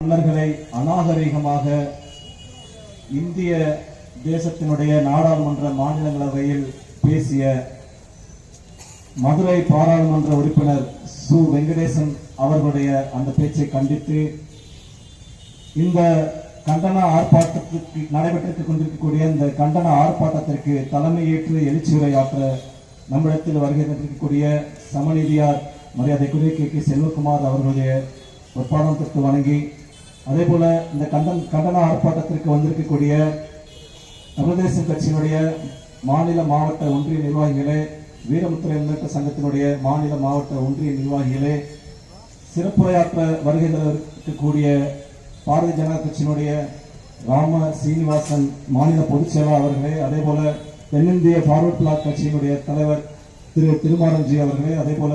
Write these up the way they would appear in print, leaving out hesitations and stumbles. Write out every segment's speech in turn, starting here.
மன்னர்களை அநாகரிகமாக இந்திய தேசத்தினுடைய நாடாளுமன்ற மாநிலங்களவையில் பேசிய மதுரை பாராளுமன்ற உறுப்பினர் சு வெங்கடேசன் அவர்களுடைய அந்த பேச்சை கண்டித்து இந்த கண்டன ஆர்ப்பாட்டத்திற்கு நடைபெற்றுக் கொண்டிருக்கக்கூடிய இந்த கண்டன ஆர்ப்பாட்டத்திற்கு தலைமையேற்று எழுச்சியுரையாற்ற நம்மிடத்தில் வருகை தந்திருக்கக்கூடிய சமநீதியார் மரியாதைக்குரிய கே செல்வகுமார் அவர்களுடைய பொற்பாதத்திற்கு வணங்கி, அதே போல இந்த கண்டன ஆர்ப்பாட்டத்திற்கு வந்திருக்கக்கூடிய தமிழ் தேசம் கட்சியினுடைய மாநில மாவட்ட ஒன்றிய நிர்வாகிகளே, வீரமுத்திரை முன்னேற்ற சங்கத்தினுடைய மாநில மாவட்ட ஒன்றிய நிர்வாகிகளே, சிறப்புரையாற்ற வருகை இருக்கக்கூடிய பாரதிய ஜனதா கட்சியினுடைய ராம சீனிவாசன் மாநில பொதுச் செயலாளர் அவர்களே, அதே போல தென்னிந்திய ஃபார்வர்ட் பிளாக் கட்சியினுடைய தலைவர் திரு திருமாரஞ்சி அவர்களே, அதே போல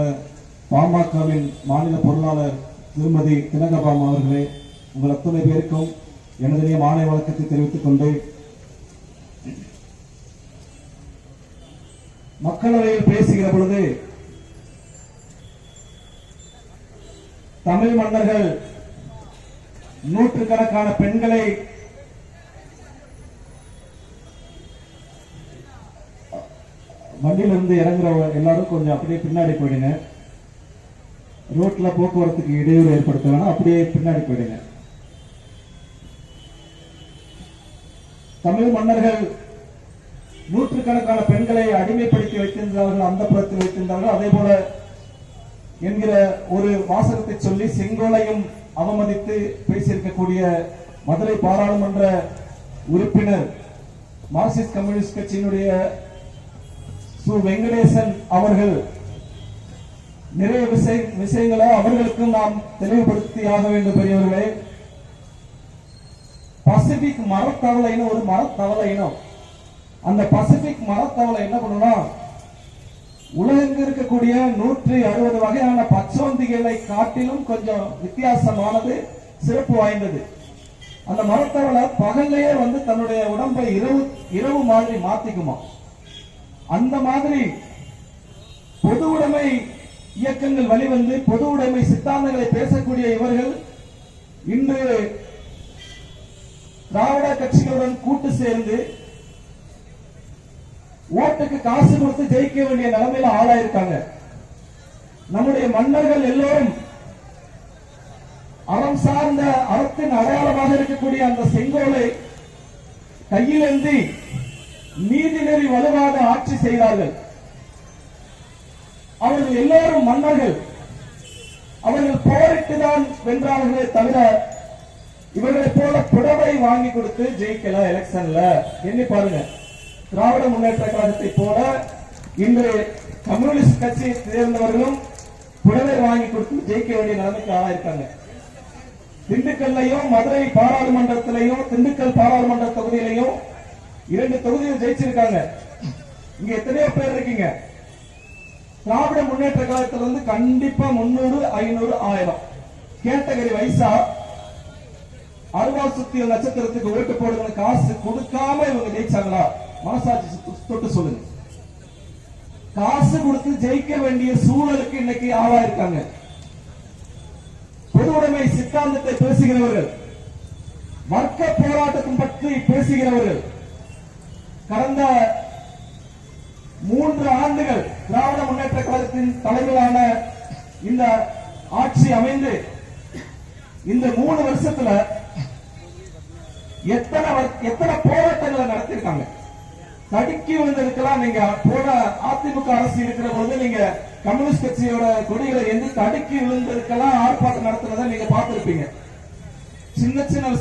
பாமகவின் மாநில பொருளாளர் திருமதி திலகபாம் அவர்களே, உங்கள் அத்தனை பேருக்கும் எனது மாலை வழக்கத்தை தெரிவித்துக் கொண்டு, மக்களவையில் பேசுகிற பொழுது தமிழ் மன்னர்கள் நூற்றுக்கணக்கான பெண்களை வண்டியிலிருந்து இறங்குற எல்லாரும் கொஞ்சம் அப்படியே பின்னாடி போயிடுங்க. ரோட்ல போக்குவரத்துக்கு இடையூறு ஏற்படுத்த வேணாம், அப்படியே பின்னாடி போயிடுங்க. தமிழ் மன்னர்கள் நூற்றுக்கணக்கான பெண்களை அடிமைப்படுத்தி வைத்திருந்தார்கள், அந்த புறத்தில் வைத்திருந்தார்கள். அதே போல என்கிற ஒரு வாசகத்தை சொல்லி செங்கோலையும் அவமதித்து பேசியிருக்கக்கூடிய மதுரை பாராளுமன்ற உறுப்பினர் மார்க்சிஸ்ட் கம்யூனிஸ்ட் கட்சியினுடைய சு வெங்கடேசன் அவர்கள் நிறைய விஷயங்களை அவர்களுக்கும் நாம் தெளிவுபடுத்தியாக வேண்டும். பெரியவர்களே, பசிபிக் மரத்தவளைன்னு ஒரு மரத்தவளை இனம், அந்த பசிபிக் மரத்தவளை என்ன பண்ணணும், உலகெங்கு இருக்கக்கூடிய 160 வகையான பச்சோந்திகளை காட்டிலும் கொஞ்சம் வித்தியாசமானது, சிறப்பு வாய்ந்தது. அந்த மரத்தவளை பகல்லையே வந்து தன்னுடைய உடம்பை இரவு மாதிரி மாத்திக்குமா. அந்த மாதிரி பொது உடைமை இயக்கங்கள் வழிவந்து பொது உடைமை சித்தாந்தங்களை பேசக்கூடிய இவர்கள் இன்று திராவிட கட்சிகளுடன் கூட்டு சேர்ந்து ஓட்டுக்கு காசு கொடுத்து ஜெயிக்க வேண்டிய நிலைமையில ஆளாயிருக்காங்க. நம்முடைய மன்னர்கள் எல்லோரும் அறம் சார்ந்த அறத்தின் அடையாளமாக இருக்கக்கூடிய அந்த செங்கோலை கையில் ஏந்தி நீதிநெறி வலுவாக ஆட்சி செய்தார்கள். அவர்கள் எல்லோரும் மன்னர்கள். அவர்கள் போரிட்டுதான் வென்றார்களே தவிர இவர்களை போல புடவை வாங்கி கொடுத்து ஜெயிக்கல எலெக்ஷன்ல. எண்ணி பாருங்க, திராவிட முன்னேற்ற கழகத்தை போல இன்று கம்யூனிஸ்ட் கட்சியை சேர்ந்தவர்களும் புடவை வாங்கி கொடுத்து ஜெயிக்க வேண்டிய நிலைமைக்கு ஆளாயிருக்காங்க. திண்டுக்கல்லையும் மதுரை பாராளுமன்றத்திலையும் திண்டுக்கல் பாராளுமன்ற தொகுதியிலையும் 2 தொகுதியில் ஜெயிச்சிருக்காங்க. இங்க எத்தனையோ பேர் இருக்கீங்க. திராவிட முன்னேற்ற கழகத்திலிருந்து கண்டிப்பா 300, 500, 1000 கேட்டகரி வைசா அருவா சுத்திய நட்சத்திரத்துக்கு ஓட்டு போடுங்க காசு கொடுக்காம இவங்க ஜெயிச்சாங்களா? மனசாட்சி தொட்டு சொல்லுங்க. காசு கொடுத்து ஜெயிக்க வேண்டிய சூழலுக்கு இன்னைக்கு ஆளாயிருக்காங்க. பொது உடைமை சித்தாந்தத்தை பேசுகிறவர்கள், வர்க்க போராட்டத்தின் பற்றி பேசுகிறவர்கள், கடந்த 3 ஆண்டுகள் திராவிட முன்னேற்ற கழகத்தின் தலைமையிலான இந்த ஆட்சி அமைந்து இந்த 3 வருஷத்துல எத்தனை போராட்டங்களை நடத்திருக்காங்க. தடுக்கி விழுந்திருக்கலாம். நீங்க போன அதிமுக அரசு இருக்கிற போது நீங்க கம்யூனிஸ்ட் கட்சியோட கொடிகளை எந்த தடுக்கி விழுந்திருக்கலாம், ஆர்ப்பாட்டம் நடத்துறதை நீங்க பார்த்திருப்பீங்க. சின்ன சின்ன